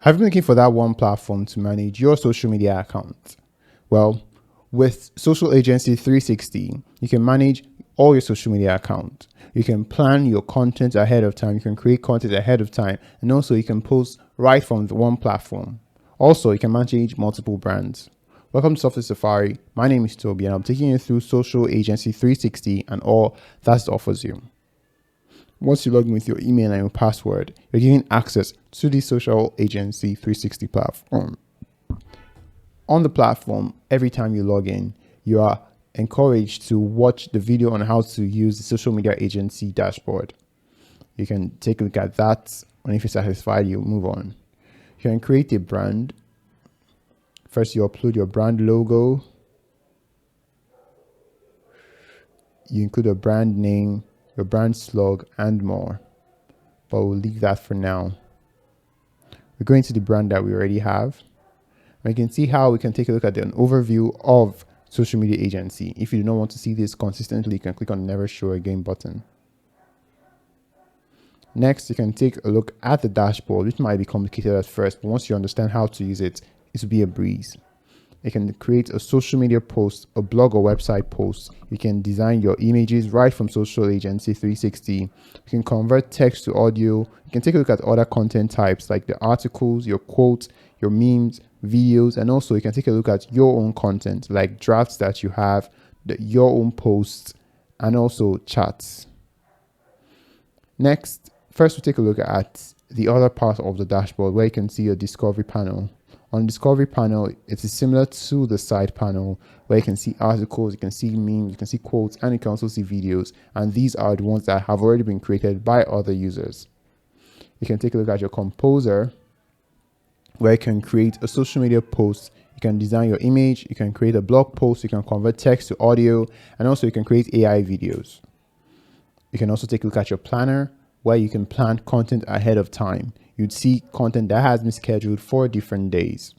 Have you been looking for that one platform to manage your social media account? Well, with Social Agency 360, you can manage all your social media accounts. You can plan your content ahead of time. You can create content ahead of time. And also you can post right from the one platform. Also, you can manage multiple brands. Welcome to Software Safari. My name is Toby and I'm taking you through Social Agency 360 and all that it offers you. Once you log in with your email and your password, you're given access to the Social Agency 360 platform. On the platform, every time you log in, you are encouraged to watch the video on how to use the social media agency dashboard. You can take a look at that, and if you're satisfied, you move on. You can create a brand. First, you upload your brand logo. You include a brand name, your brand slug, and more. But we'll leave that for now. We're going to the brand that we already have. We can see how we can take a look at an overview of social media agency. If you do not want to see this consistently, you can click on the never show again button. Next, you can take a look at the dashboard, which might be complicated at first, but once you understand how to use it, it will be a breeze. You can create a social media post, a blog or website post. You can design your images right from Social Agency 360. You can convert text to audio. You can take a look at other content types like the articles, your quotes, your memes, videos, and also you can take a look at your own content like drafts that you have, your own posts, and also chats. Next, first we'll take a look at the other part of the dashboard where you can see a discovery panel. On the discovery panel, it is similar to the side panel where you can see articles, you can see memes, you can see quotes, and you can also see videos. And these are the ones that have already been created by other users. You can take a look at your composer where you can create a social media post. You can design your image, you can create a blog post, you can convert text to audio, and also you can create AI videos. You can also take a look at your planner where you can plan content ahead of time. You'd see content that has been scheduled for different days.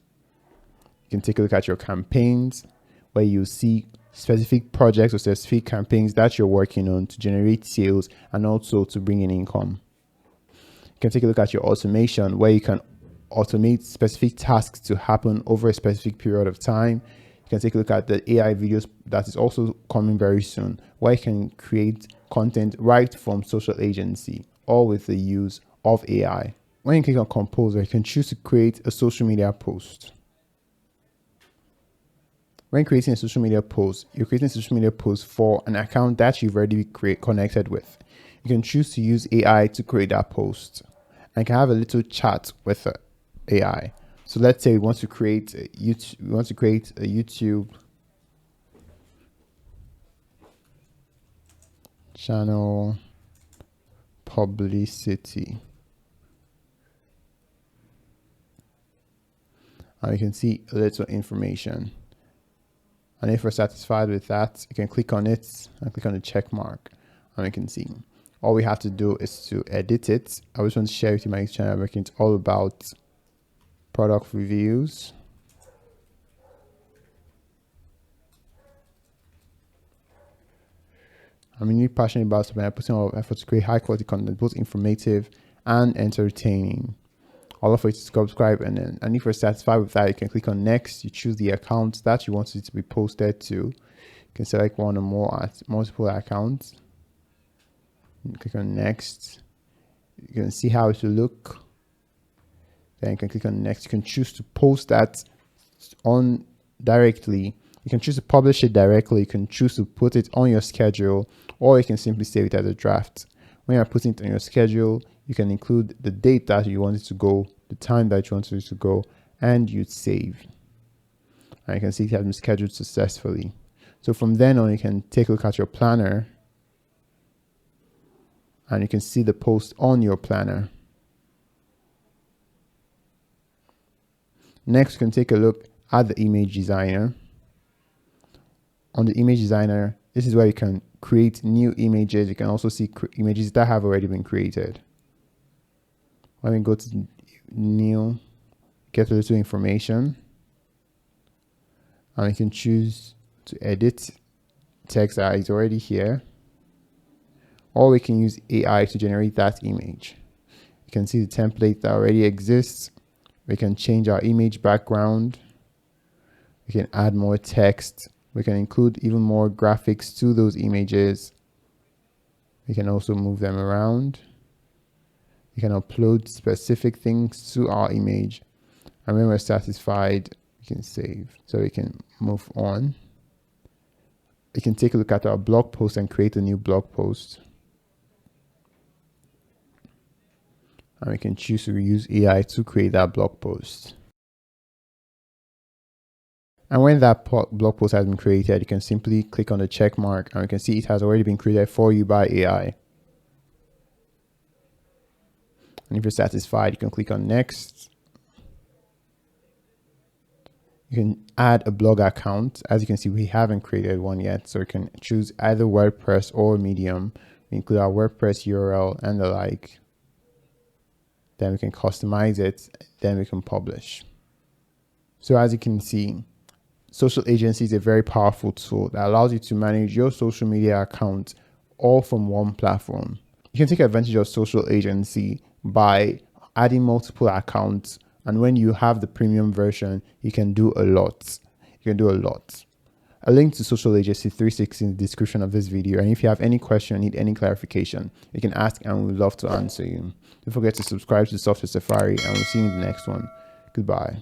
You can take a look at your campaigns where you see specific projects or specific campaigns that you're working on to generate sales and also to bring in income. You can take a look at your automation where you can automate specific tasks to happen over a specific period of time. You can take a look at the AI videos that is also coming very soon where you can create content right from Social Agency, all with the use of AI. When you click on Composer, you can choose to create a social media post. When creating a social media post, you're creating a social media post for an account that you've already connected with. You can choose to use AI to create that post and can have a little chat with AI. So let's say we want to create a YouTube channel publicity. And you can see a little information. And if we're satisfied with that, you can click on it and click on the check mark. And you can see all we have to do is to edit it. I just want to share with you my channel where it's all about product reviews. I'm really passionate about something. I put in a lot of effort to create high quality content, both informative and entertaining. All of it to subscribe, and if you're satisfied with that, you can click on next. You choose the account that you want it to be posted to. You can select one or more multiple accounts. Click on next. You can see how it will look. Then you can click on next. You can choose to post that on directly. You can choose to publish it directly. You can choose to put it on your schedule, or you can simply save it as a draft. When you're putting it on your schedule, you can include the date that you want it to go, the time that you want it to go, and you'd save. And you can see it has been scheduled successfully. So from then on, you can take a look at your planner and you can see the post on your planner. Next, you can take a look at the image designer. On the image designer, this is where you can create new images. You can also see images that have already been created. When we go to new, get a little information, and you can choose to edit text that is already here, or we can use AI to generate that image. You can see the template that already exists. We can change our image background. We can add more text. We can include even more graphics to those images. We can also move them around. We can upload specific things to our image. And when we're satisfied, we can save. So we can move on. We can take a look at our blog post and create a new blog post. And we can choose to use AI to create that blog post. And when that blog post has been created, you can simply click on the check mark and you can see it has already been created for you by AI. And if you're satisfied, you can click on next. You can add a blog account. As you can see, we haven't created one yet, so we can choose either WordPress or Medium. We include our WordPress URL and the like. Then we can customize it. Then we can publish. So as you can see, Social Agency is a very powerful tool that allows you to manage your social media account all from one platform. You can take advantage of Social Agency by adding multiple accounts, and when you have the premium version, you can do a lot. A link to Social Agency 360 in the description of this video, and if you have any question or need any clarification, you can ask and we'd love to answer you. Don't forget to subscribe to Software Safari, and we'll see you in the next one. Goodbye.